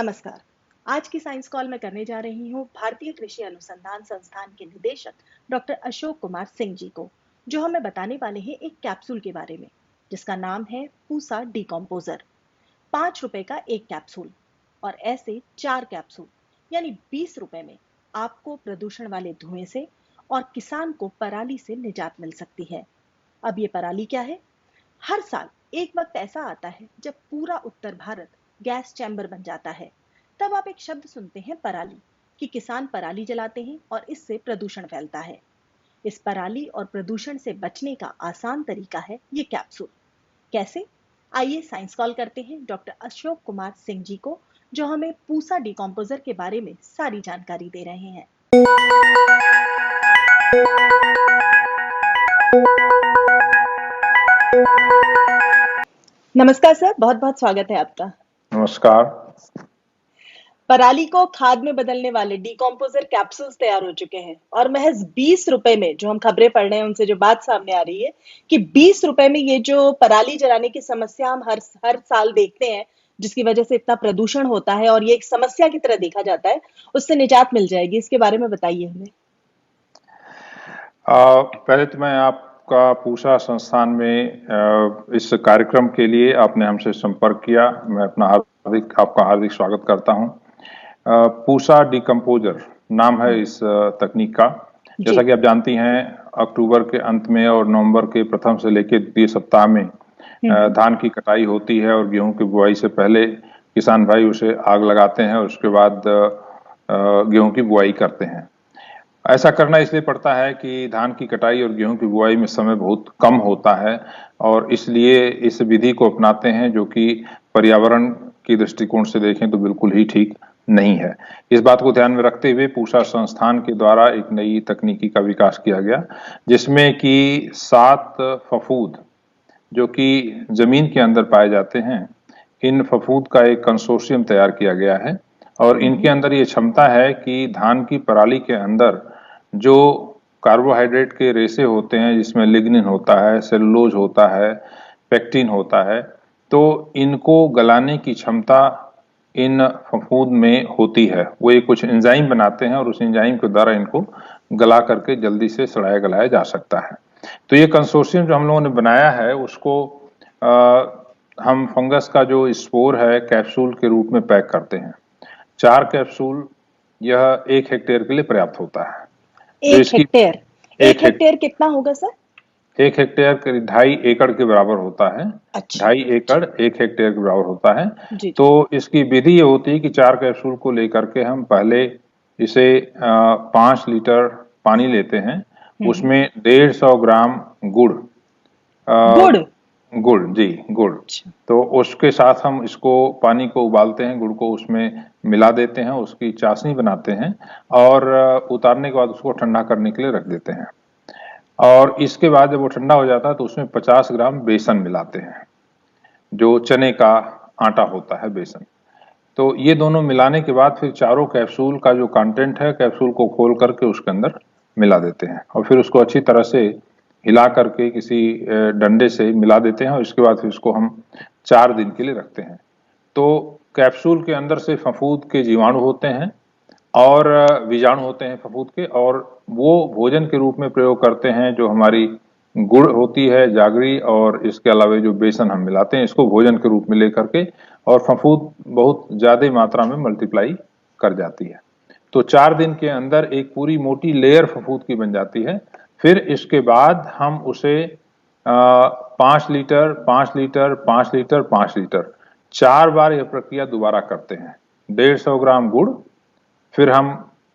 नमस्कार। आज की साइंस कॉल मैं करने जा रही हूँ भारतीय कृषि अनुसंधान संस्थान के निदेशक डॉक्टर अशोक कुमार सिंह जी को, जो हमें बताने वाले हैं एक कैप्सूल के बारे में, जिसका नाम है पूसा डिकम्पोजर। 5 रुपए का एक कैप्सूल और ऐसे 4 कैप्सूल यानी 20 रुपए में आपको प्रदूषण वाले धुएं से और किसान को पराली से निजात मिल सकती है। अब ये पराली क्या है? हर साल एक वक्त ऐसा आता है जब पूरा उत्तर भारत गैस चैम्बर बन जाता है। तब आप एक शब्द सुनते हैं पराली, कि किसान पराली जलाते हैं और इससे प्रदूषण फैलता है। इस पराली और प्रदूषण से बचने का आसान तरीका है ये कैप्सूल। कैसे? आइए साइंस कॉल करते हैं डॉक्टर अशोक कुमार सिंह जी को, जो हमें पूसा डिकम्पोजर के बारे में सारी जानकारी दे रहे हैं। नमस्कार सर, बहुत बहुत स्वागत है आपका। नमस्कार। पराली को खाद में बदलने वाले डिकम्पोजर कैप्सूल्स तैयार हो चुके हैं और महज 20 रुपए में, जो हम खबरें पढ़ रहे हैं उनसे जो बात सामने आ रही है कि 20 रुपए में ये जो पराली जलाने की समस्या हम हर साल देखते हैं, जिसकी वजह से इतना प्रदूषण होता है और ये एक समस्या की तरह देखा जाता है, उससे निजात मिल जाएगी। इसके बारे में बताइए हमें। पहले तो मैं आपका पूसा संस्थान में इस कार्यक्रम के लिए आपने हमसे संपर्क किया, मैं आपका हार्दिक स्वागत करता हूं। पूसा डिकम्पोजर नाम है इस तकनीक का। जैसा कि आप जानती हैं, अक्टूबर के अंत में और नवंबर के प्रथम से लेकर द्वितीय सप्ताह में धान की कटाई होती है और गेहूं की बुआई से पहले किसान भाई उसे आग लगाते हैं और उसके बाद गेहूं की बुआई करते हैं। ऐसा करना इसलिए पड़ता है कि धान की कटाई और गेहूं की बुआई में समय बहुत कम होता है और इसलिए इस विधि को अपनाते हैं, जो कि पर्यावरण की दृष्टिकोण से देखें तो बिल्कुल ही ठीक नहीं है। इस बात को ध्यान में रखते हुए पूसा संस्थान के द्वारा एक नई तकनीकी का विकास किया गया, जिसमें कि 7 फफूद जो कि जमीन के अंदर पाए जाते हैं, इन फफूद का एक कंसोर्शियम तैयार किया गया है और इनके अंदर ये क्षमता है कि धान की पराली के अंदर जो कार्बोहाइड्रेट के रेशे होते हैं, जिसमें लिग्निन होता है, सेलुलोज होता है, पेक्टिन होता है, तो इनको गलाने की क्षमता इन फफूद में होती है। वो ये कुछ एंजाइम बनाते हैं और उस एंजाइम के द्वारा इनको गला करके जल्दी से सड़ाया गलाया जा सकता है। तो ये कंसोर्शियम जो हम लोगों ने बनाया है, उसको हम फंगस का जो स्पोर है कैप्सूल के रूप में पैक करते हैं। 4 कैप्सूल यह 1 हेक्टेयर के लिए पर्याप्त होता है। एक हेक्टेयर? एक हेक्टेयर कितना होगा सर? 1 हेक्टेयर करीब 2.5 एकड़ के बराबर होता है। अच्छा। 2.5 एकड़ 1 हेक्टेयर के बराबर होता है। जी। तो इसकी विधि ये होती है कि 4 कैप्सूल को लेकर के हम पहले इसे 5 लीटर पानी लेते हैं, उसमें 150 ग्राम गुड़ गुड़? गुड़ जी, गुड़। अच्छा। तो उसके साथ हम इसको पानी को उबालते हैं, गुड़ को उसमें मिला देते हैं, उसकी चाशनी बनाते हैं और उतारने के बाद उसको ठंडा करने के लिए रख देते हैं। और इसके बाद जब वो ठंडा हो जाता है तो उसमें 50 ग्राम बेसन मिलाते हैं, जो चने का आटा होता है, बेसन। तो ये दोनों मिलाने के बाद फिर चारों कैप्सूल का जो कंटेंट है, कैप्सूल को खोल करके उसके अंदर मिला देते हैं और फिर उसको अच्छी तरह से हिला करके किसी डंडे से मिला देते हैं और इसके बाद फिर उसको हम 4 दिन के लिए रखते हैं। तो कैप्सूल के अंदर से फफूद के जीवाणु होते हैं और बीजाणु होते हैं फफूद के, और वो भोजन के रूप में प्रयोग करते हैं। जो हमारी गुड़ होती है, जागरी, और इसके अलावा जो बेसन हम मिलाते हैं, इसको भोजन के रूप में लेकर के, और फफूद बहुत ज्यादा मात्रा में मल्टीप्लाई कर जाती है। तो 4 दिन के अंदर एक पूरी मोटी लेयर फफूद की बन जाती है। फिर इसके बाद हम उसे 5 लीटर 5 लीटर 5 लीटर 5 लीटर 4 बार यह प्रक्रिया दोबारा करते हैं। 150 ग्राम गुड़ फिर हम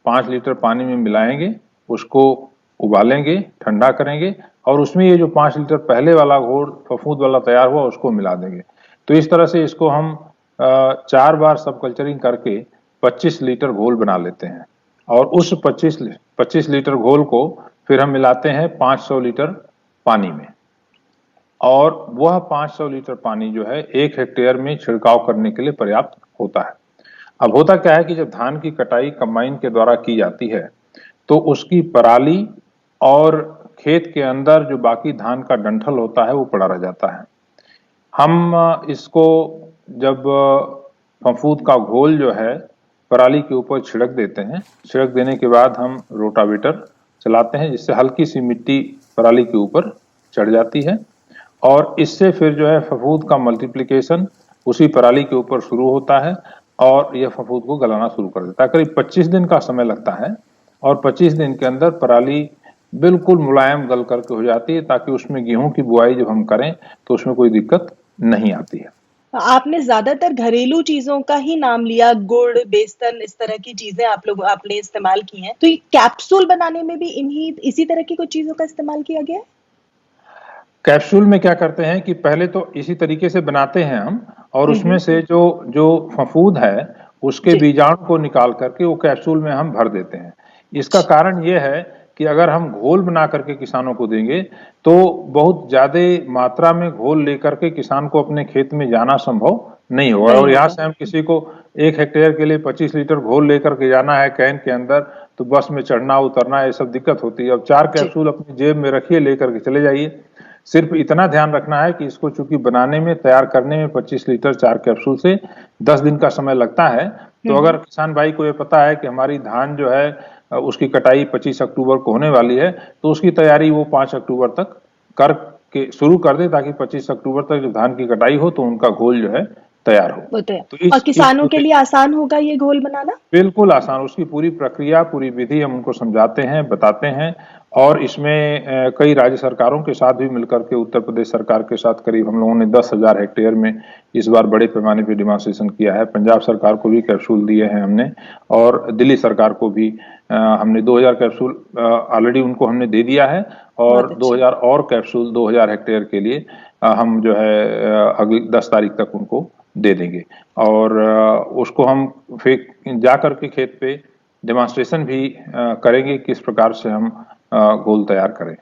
5 लीटर पानी में मिलाएंगे, उसको उबालेंगे, ठंडा करेंगे और उसमें ये जो 5 लीटर पहले वाला घोल फफूद वाला तैयार हुआ उसको मिला देंगे। तो इस तरह से इसको हम 4 बार सब कल्चरिंग करके 25 लीटर घोल बना लेते हैं और उस 25 लीटर घोल को फिर हम मिलाते हैं 500 लीटर पानी में, और वह 500 लीटर पानी जो है 1 हेक्टेयर में छिड़काव करने के लिए पर्याप्त होता है। अब होता क्या है कि जब धान की कटाई कंबाइन के द्वारा की जाती है तो उसकी पराली और खेत के अंदर जो बाकी धान का डंठल होता है वो पड़ा रह जाता है। हम इसको जब फफूंद का घोल जो है पराली के ऊपर छिड़क देते हैं। छिड़क देने के बाद हम रोटावेटर चलाते हैं, जिससे हल्की सी मिट्टी पराली के ऊपर चढ़ जाती है और इससे फिर जो है फफूंद का मल्टीप्लिकेशन उसी पराली के ऊपर शुरू होता है और यह फफूंद को गलाना शुरू कर देता है। करीब 25 दिन का समय लगता है और 25 दिन के अंदर पराली बिल्कुल मुलायम गल करके हो जाती है, ताकि उसमें गेहूं की बुआई जब हम करें तो उसमें कोई दिक्कत नहीं आती है। आपने ज्यादातर घरेलू चीजों का ही नाम लिया, गुड़, बेसन, इस तरह की चीजें आपने इस्तेमाल की हैं। तो ये कैप्सूल बनाने में भी इसी तरह की कुछ चीजों का इस्तेमाल किया गया है? कैप्सूल में क्या करते हैं कि पहले तो इसी तरीके से बनाते हैं हम, और उसमें से जो जो फफूंद है उसके जी। बीजाणु को निकाल करके वो कैप्सूल में हम भर देते हैं। इसका कारण ये है कि अगर हम घोल बना करके किसानों को देंगे तो बहुत ज्यादा मात्रा में घोल लेकर के किसान को अपने खेत में जाना संभव नहीं होगा, और यहाँ से हम किसी को 1 हेक्टेयर के लिए 25 लीटर घोल लेकर के जाना है कैन के अंदर, तो बस में चढ़ना उतरना ये सब दिक्कत होती है। अब 4 कैप्सूल अपनी जेब में रखिए, लेकर के चले जाइए। सिर्फ इतना ध्यान रखना है कि इसको चूंकि बनाने में, तैयार करने में 25 लीटर 4 कैप्सूल से 10 दिन का समय लगता है, तो अगर किसान भाई को ये पता है कि हमारी धान जो है उसकी कटाई 25 अक्टूबर को होने वाली है, तो उसकी तैयारी वो 5 अक्टूबर तक कर के शुरू कर दे, ताकि 25 अक्टूबर तक जब धान की कटाई हो तो उनका घोल जो है तैयार हो। वो तो है। तो और किसानों के लिए आसान होगा ये घोल बनाना? बिल्कुल आसान, उसकी पूरी प्रक्रिया, पूरी विधि हम उनको समझाते हैं, बताते हैं। और इसमें कई राज्य सरकारों के साथ भी मिलकर के, उत्तर प्रदेश सरकार के साथ करीब हम लोगों ने 10,000 हेक्टेयर में इस बार बड़े पैमाने पे डेमोन्स्ट्रेशन किया है। पंजाब सरकार को भी कैप्सूल दिए हैं हमने, और दिल्ली सरकार को भी हमने 2000 कैप्सूल ऑलरेडी उनको हमने दे दिया है, और 2000 और कैप्सूल 2000 हेक्टेयर के लिए हम जो है अगली 10 तारीख तक उनको दे देंगे। और उसको हम फिर जा करके खेत पे डेमोन्स्ट्रेशन भी करेंगे किस प्रकार से हम घोल तैयार करें।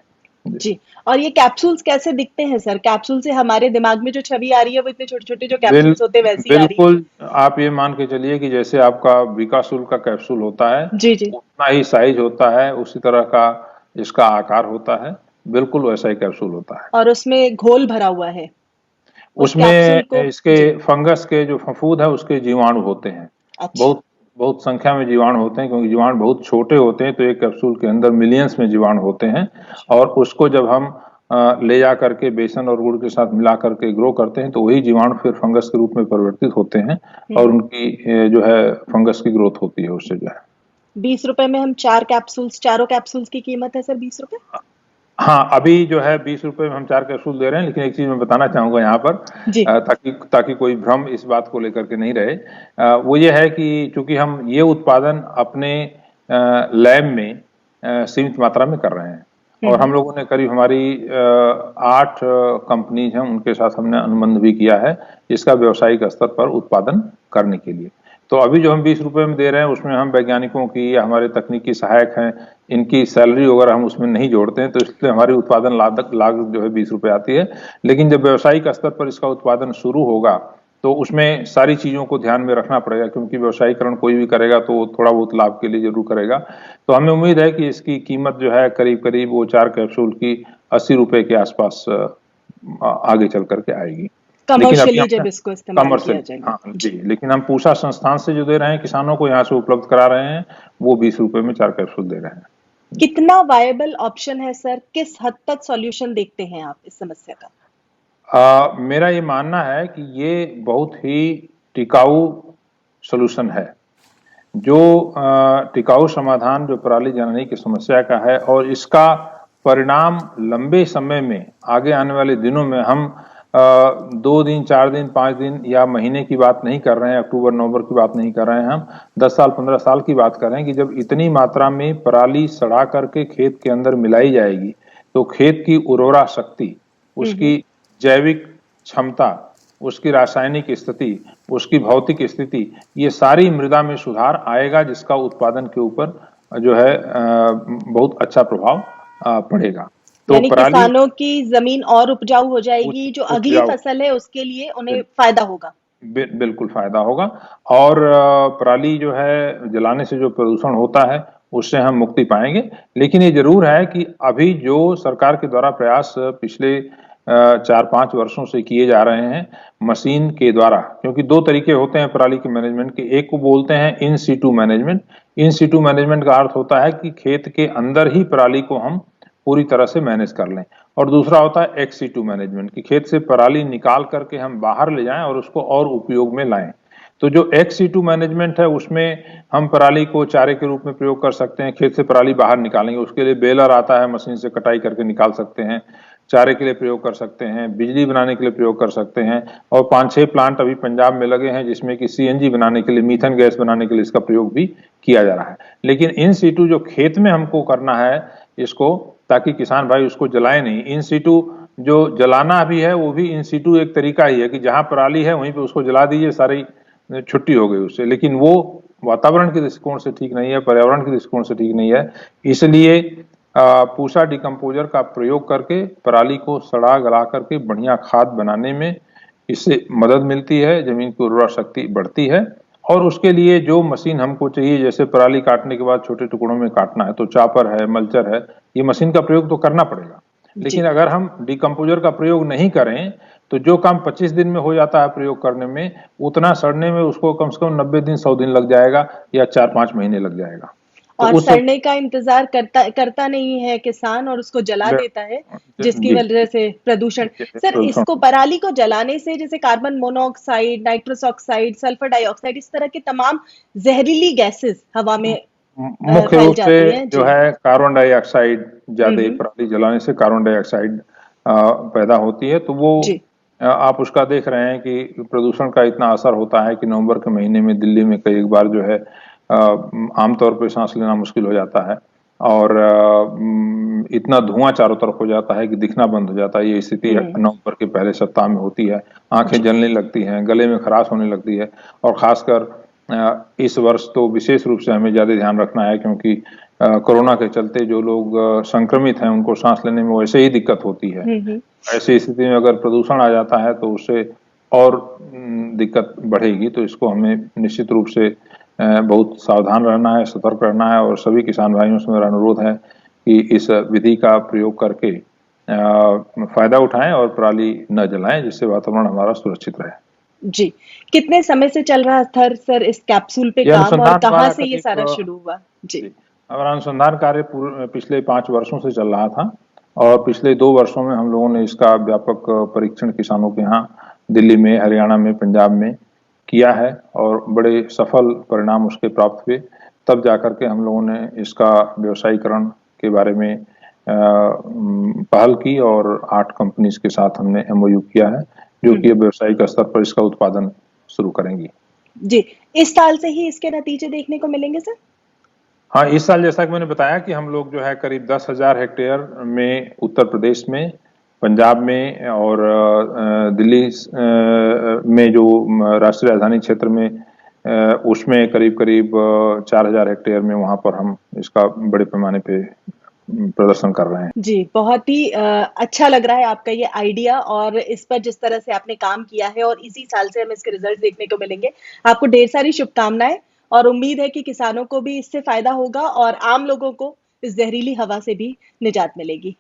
जी। और ये कैप्सूल्स कैसे दिखते हैं सर? कैप्सूल से हमारे दिमाग में जो छवि आ रही है वो इतने छोटे-छोटे जो कैप्सूल्स होते हैं वैसी आ रही है। बिल्कुल, आप ये मान के चलिए कि जैसे आपका बीकासूल का कैप्सूल होता है, जी, जी। उतना ही साइज होता है, उसी तरह का इसका आकार होता है, बिल्कुल वैसा ही कैप्सूल होता है। और उसमें घोल भरा हुआ है। उसमें इसके फंगस के जो फफूंद है उसके जीवाणु होते हैं। अच्छा। बहुत बहुत संख्या में जीवाणु होते हैं, क्योंकि जीवाणु बहुत छोटे होते हैं, तो एक कैप्सूल के अंदर मिलियंस में जीवाणु होते हैं। और उसको जब हम ले जा करके बेसन और गुड़ के साथ मिला करके ग्रो करते हैं, तो वही जीवाणु फिर फंगस के रूप में परिवर्तित होते हैं, और उनकी जो है फंगस की ग्रोथ होती है उससे जो है। 20 रुपए में हम 4 कैप्सूल्स, चारों कैप्सूल्स की कीमत है सर 20 रुपए? हाँ, अभी जो है 20 रुपए में हम 4 कैप्सूल दे रहे हैं, लेकिन एक चीज मैं बताना चाहूंगा यहाँ पर, जी। ताकि ताकि कोई भ्रम इस बात को लेकर के नहीं रहे। वो ये है कि चूंकि हम ये उत्पादन अपने लैब में सीमित मात्रा में कर रहे हैं, और हम लोगों ने करीब हमारी 8 कंपनीज हैं, उनके साथ हमने अनुबंध भी किया है इसका व्यावसायिक स्तर पर उत्पादन करने के लिए। तो अभी जो हम 20 रुपए में दे रहे हैं, उसमें हम वैज्ञानिकों की या हमारे तकनीकी सहायक हैं, इनकी सैलरी वगैरह हम उसमें नहीं जोड़ते हैं, तो इसलिए हमारी उत्पादन लागत जो है 20 रुपए आती है। लेकिन जब व्यावसायिक स्तर पर इसका उत्पादन शुरू होगा, तो उसमें सारी चीजों को ध्यान में रखना पड़ेगा, क्योंकि व्यवसायीकरण कोई भी करेगा तो थोड़ा बहुत लाभ के लिए जरूर करेगा। तो हमें उम्मीद है कि इसकी कीमत जो है करीब करीब वो 4 कैप्सूल की 80 रुपए के आसपास आगे चल करके आएगी। कमर्शियली जब इसको इस्तेमाल किया जाएगा। हाँ जी, लेकिन हम पूसा संस्थान से जो दे रहे हैं किसानों को, यहाँ से उपलब्ध करा रहे हैं, वो 20 रुपए में 4 कैप्सूल दे रहे हैं। कितना वायबल ऑप्शन है सर? किस हद तक सॉल्यूशन देखते हैं आप इस समस्या का? मेरा ये मानना है कि ये बहुत ही टिकाऊ सॉल्यूशन है। जो टिकाऊ समाधान जो पराली जलाने की समस्या का है, और इसका परिणाम लंबे समय में, आगे आने वाले दिनों में, हम 2 दिन, 4 दिन, 5 दिन या महीने की बात नहीं कर रहे हैं, अक्टूबर नवंबर की बात नहीं कर रहे हैं, हम 10 साल 15 साल की बात कर रहे हैं कि जब इतनी मात्रा में पराली सड़ा करके खेत के अंदर मिलाई जाएगी, तो खेत की उर्वरा शक्ति, उसकी जैविक क्षमता, उसकी रासायनिक स्थिति, उसकी भौतिक स्थिति, ये सारी मृदा में सुधार आएगा, जिसका उत्पादन के ऊपर जो है बहुत अच्छा प्रभाव पड़ेगा। तो यानी किसानों की जमीन और उपजाऊ हो जाएगी, जो अगली फसल है उसके लिए उन्हें फायदा होगा। बिल्कुल फायदा होगा। और पराली जो है जलाने से जो प्रदूषण होता है उससे हम मुक्ति पाएंगे। लेकिन ये जरूर है कि अभी जो सरकार के द्वारा प्रयास पिछले 4-5 वर्षों से किए जा रहे हैं मशीन के द्वारा। क्योंकि दो तरीके होते हैं पराली के मैनेजमेंट के, एक को बोलते हैं in situ management. In situ management का अर्थ होता है कि खेत के अंदर ही पराली को हम पूरी तरह से मैनेज कर लें, और दूसरा होता है एक्स सीटू मैनेजमेंट कि खेत से पराली निकाल करके हम बाहर ले जाएं और उसको और उपयोग में लाएं। तो जो एक्स सीटू मैनेजमेंट है उसमें हम पराली को चारे के रूप में प्रयोग कर सकते हैं, खेत से पराली बाहर निकालेंगे, उसके लिए बेलर आता है, मशीन से कटाई करके निकाल सकते हैं, चारे के लिए प्रयोग कर सकते हैं, बिजली बनाने के लिए प्रयोग कर सकते हैं, और 5-6 प्लांट अभी पंजाब में लगे हैं जिसमें कि सीएनजी बनाने के लिए, मीथेन गैस बनाने के लिए इसका प्रयोग भी किया जा रहा है। लेकिन इन सीटू जो खेत में हमको करना है इसको, ताकि किसान भाई उसको जलाए नहीं, इन सीटू जो जलाना भी है वो भी इन सीटू एक तरीका ही है कि जहां पराली है वहीं पे उसको जला दीजिए, सारी छुट्टी हो गई उससे। लेकिन वो वातावरण के दृष्टिकोण से ठीक नहीं है, पर्यावरण के दृष्टिकोण से ठीक नहीं है। इसलिए पूसा डिकम्पोजर का प्रयोग करके पराली को सड़ा गला करके बढ़िया खाद बनाने में इससे मदद मिलती है, जमीन की उर्वरा शक्ति बढ़ती है। और उसके लिए जो मशीन हमको चाहिए, जैसे पराली काटने के बाद छोटे टुकड़ों में काटना है तो चॉपर है, मल्चर है, ये मशीन का प्रयोग तो करना पड़ेगा। लेकिन अगर हम डिकम्पोजर का प्रयोग नहीं करें तो जो काम 25 दिन में हो जाता है प्रयोग करने में, उतना सड़ने में उसको कम से कम 90 दिन 100 दिन लग जाएगा या 4-5 महीने लग जाएगा। तो और उस सड़ने का इंतजार करता नहीं है किसान और उसको जला देता है, जिसकी वजह से प्रदूषण। सर, इसको पराली को जलाने से जैसे carbon monoxide, nitrous oxide, sulphur dioxide, इस तरह के तमाम जहरीली गैसेस हवा में मुख्य फैल रूप जाती से हैं जो है कार्बन डाइऑक्साइड, ज्यादा पराली जलाने से कार्बन डाइऑक्साइड पैदा होती है। तो वो आप उसका देख रहे हैं कि प्रदूषण का इतना असर होता है कि नवंबर के महीने में दिल्ली में कई बार जो है आमतौर पर सांस लेना मुश्किल हो जाता है, और इतना धुआं चारों तरफ हो जाता है कि दिखना बंद हो जाता है। ये स्थिति नवंबर के पहले सप्ताह में होती है। आंखें जलने लगती हैं, गले में खराश होने लगती है, और खासकर इस वर्ष तो विशेष रूप से हमें ज्यादा ध्यान रखना है, क्योंकि कोरोना के चलते जो लोग संक्रमित हैं उनको सांस लेने में वैसे ही दिक्कत होती है। ऐसी स्थिति में अगर प्रदूषण आ जाता है तो उससे और दिक्कत बढ़ेगी। तो इसको हमें निश्चित रूप से बहुत सावधान रहना है, सतर्क रहना है, और सभी किसान भाइयों से मेरा अनुरोध है कि इस विधि का प्रयोग करके फायदा उठाएं और पराली न जलाएं, जिससे वातावरण हमारा सुरक्षित रहे। जी, कितने समय से चल रहा था सर इस कैप्सूल पे काम, और कहाँ से ये सारा शुरू हुआ? जी, हमारा अनुसंधान कार्य पिछले 5 वर्षों से चल रहा था, और पिछले 2 वर्षों में हम लोगों ने इसका व्यापक परीक्षण किसानों के यहाँ दिल्ली में, हरियाणा में, पंजाब में किया है, और बड़े सफल परिणाम उसके प्राप्त हुए। तब जाकर के हम लोगों ने इसका व्यवसायीकरण के बारे में पहल की, और 8 कंपनीज के साथ हमने MOU किया है, जो कि व्यवसायिक स्तर पर इसका उत्पादन शुरू करेंगी। जी, इस साल से ही इसके नतीजे देखने को मिलेंगे सर? हाँ, इस साल जैसा कि मैंने बताया कि हम लोग जो है करीब 10,000 हेक्टेयर में उत्तर प्रदेश में, पंजाब में और दिल्ली में जो राष्ट्रीय राजधानी क्षेत्र में, उसमें करीब 4,000 हेक्टेयर में, वहां पर हम इसका बड़े पैमाने पे प्रदर्शन कर रहे हैं। जी, बहुत ही अच्छा लग रहा है आपका ये आइडिया, और इस पर जिस तरह से आपने काम किया है, और इसी साल से हमें इसके रिजल्ट देखने को मिलेंगे। आपको ढेर सारी शुभकामनाएं, और उम्मीद है कि किसानों को भी इससे फायदा होगा और आम लोगों को इस जहरीली हवा से भी निजात मिलेगी।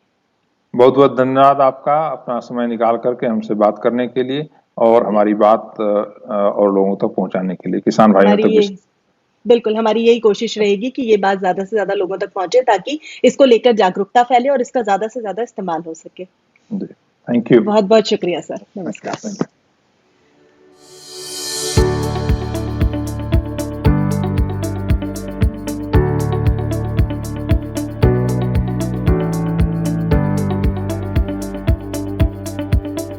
बहुत बहुत धन्यवाद आपका, अपना समय निकाल करके हमसे बात करने के लिए, और हमारी बात और लोगों तक पहुंचाने के लिए, किसान भाइयों तक। बिल्कुल, हमारी यही कोशिश रहेगी कि ये बात ज्यादा से ज्यादा लोगों तक पहुंचे, ताकि इसको लेकर जागरूकता फैले और इसका ज्यादा से ज्यादा इस्तेमाल हो सके। Thank you. बहुत बहुत शुक्रिया सर, नमस्कार।